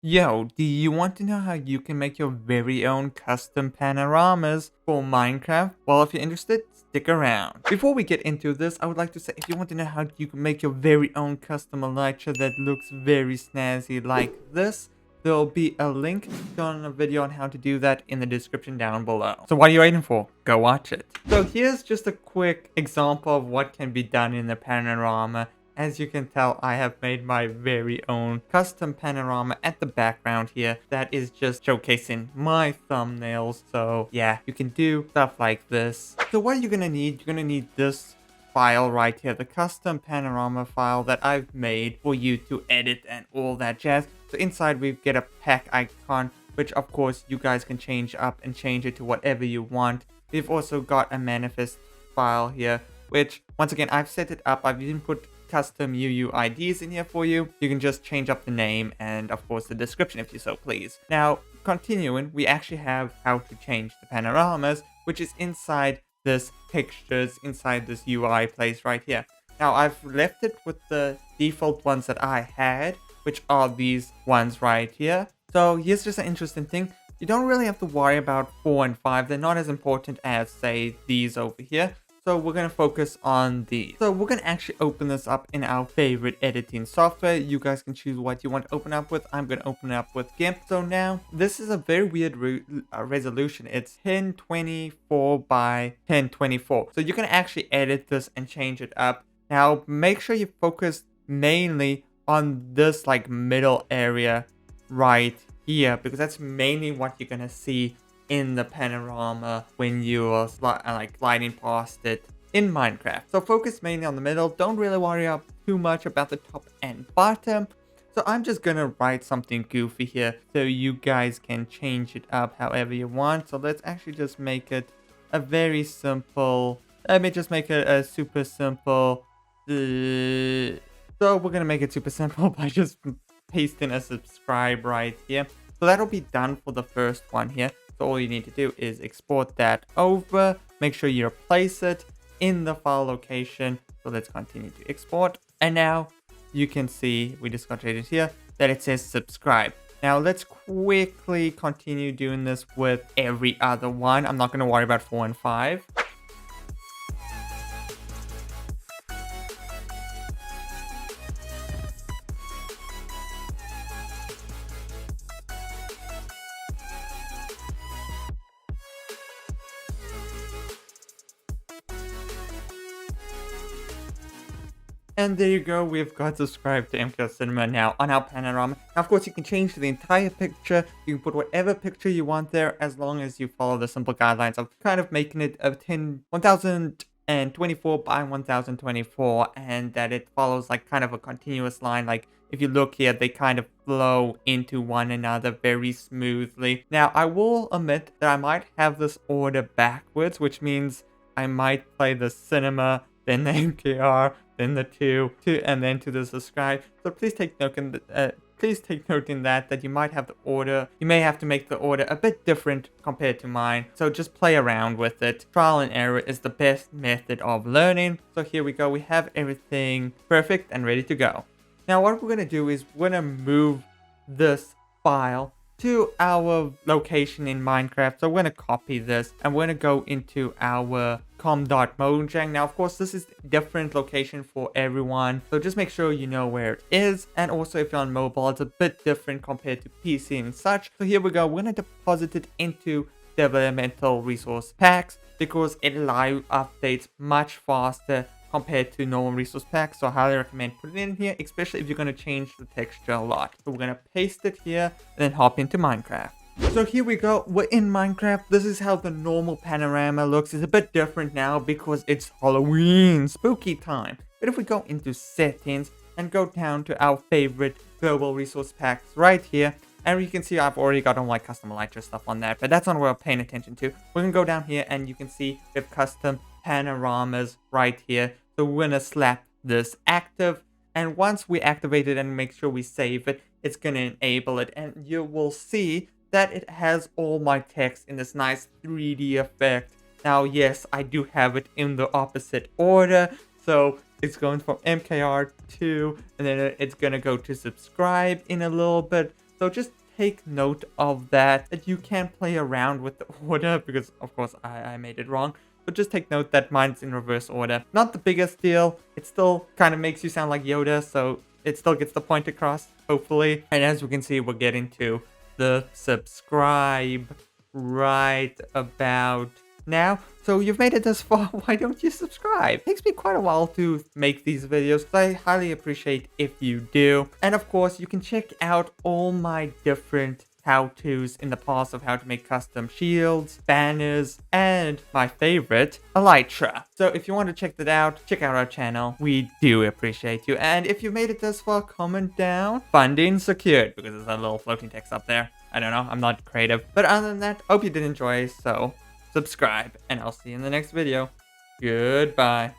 Yo, do you want to know how you can make your very own custom panoramas for Minecraft? Well, if you're interested, stick around. Before we get into this, I would like to say if you want to know how you can make your very own custom elytra that looks very snazzy like this, there'll be a link on a video on how to do that in the description down below. So what are you waiting for? Go watch it. So here's just a quick example of what can be done in the panorama. As you can tell, I have made my very own custom panorama at the background here that is just showcasing my thumbnails. So yeah, you can do stuff like this. So what are you gonna need? You're gonna need this file right here, the custom panorama file that I've made for you to edit and all that jazz. So inside we get a pack icon, which of course you guys can change up and change it to whatever you want. We've also got a manifest file here, which once again, I've set it up. I've even put custom UUIDs in here for you. You can just change up the name and of course the description if you so please. Now, continuing, we actually have how to change the panoramas, which is inside this textures, inside this UI place right here. Now, I've left it with the default ones that I had, which are these ones right here. So here's just an interesting thing. You don't really have to worry about 4 and 5. They're not as important as, say, these over here. So we're going to focus on these. So we're going to actually open this up in our favorite editing software. You guys can choose what you want to open up with. I'm going to open it up with GIMP. So now this is a very weird resolution. It's 1024 by 1024. So you can actually edit this and change it up. Now make sure you focus mainly on this like middle area right here, because that's mainly what you're going to see in the panorama when you're like sliding past it in Minecraft. So focus mainly on the middle. Don't really worry too much about the top and bottom. So I'm just gonna write something goofy here so you guys can change it up however you want. So let's actually just make it a very simple, let me just make it a super simple. So we're gonna make it super simple by just pasting a subscribe right here. So that'll be done for the first one here. So all you need to do is export that over, make sure you replace it in the file location. So let's continue to export. And now you can see, we just got it here, that it says subscribe. Now let's quickly continue doing this with every other one. I'm not going to worry about 4 and 5. And there you go, we've got subscribed to MKR Cinema now on our panorama. Now, of course, you can change the entire picture. You can put whatever picture you want there as long as you follow the simple guidelines of kind of making it a 1024 by 1024, and that it follows like kind of a continuous line. Like if you look here, they kind of flow into one another very smoothly. Now, I will admit that I might have this order backwards, which means I might play the cinema, then the MKR, then the two, and then to the subscribe. So please take note in that you might have the order. You may have to make the order a bit different compared to mine. So just play around with it. Trial and error is the best method of learning. So here we go. We have everything perfect and ready to go. Now what we're going to do is we're going to move this file to our location in Minecraft. So we're going to copy this and we're going to go into our com.mojang. Now, of course, this is a different location for everyone. So just make sure you know where it is. And also if you're on mobile, it's a bit different compared to PC and such. So here we go. We're going to deposit it into developmental resource packs because it live updates much faster compared to normal resource packs. So I highly recommend putting it in here, especially if you're going to change the texture a lot. So we're going to paste it here and then hop into Minecraft. So here we go, we're in Minecraft. This is how the normal panorama looks. It's a bit different now because it's Halloween, spooky time. But if we go into settings and go down to our favorite global resource packs right here, and you can see I've already got all my custom elytra stuff on that, but that's not what we're paying attention to. We're going to go down here and you can see we have custom panoramas right here. So we're going to slap this active, and once we activate it and make sure we save it, it's going to enable it, and you will see that it has all my text in this nice 3D effect. Now, yes, I do have it in the opposite order. So it's going from MKR to, and then it's going to go to subscribe in a little bit. So just take note of that you can play around with the order because, of course, I made it wrong. But just take note that mine's in reverse order. Not the biggest deal. It still kind of makes you sound like Yoda, so it still gets the point across, hopefully. And as we can see, we're getting to the subscribe right about now. So you've made it this far, why don't you subscribe? It takes me quite a while to make these videos, so I highly appreciate if you do. And of course, you can check out all my different how-tos in the past of how to make custom shields, banners, and my favorite, elytra. So if you want to check that out, check out our channel. We do appreciate you. And if you made it this far, comment down, funding secured, because there's a little floating text up there. I don't know, I'm not creative. But other than that, hope you did enjoy, so subscribe, and I'll see you in the next video. Goodbye.